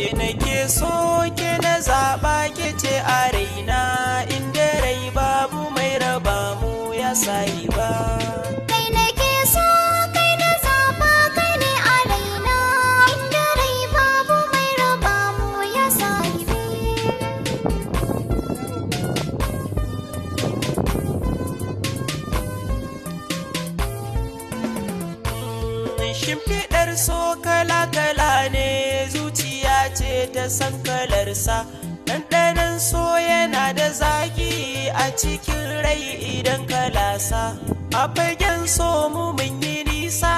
ke nake so ke na zaɓa ke ce a raina inda rai babu mai raba mu ya sayi ba. Kai nake so kai na zaɓa kai ne a raina inda rai babu mai raba mu ya sayi ba. Shimfiɗar so kala-kala ne zuciya ce ta san kalarsa. Ɗanɗanon so yana da zaki a cikin rai idan kalasa. A fagen so mu mun yi nisa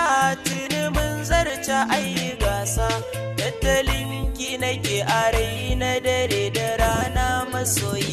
tuni mun zarce ayi gasa. Tattalin ki nake a rai na dare da rana masoyi.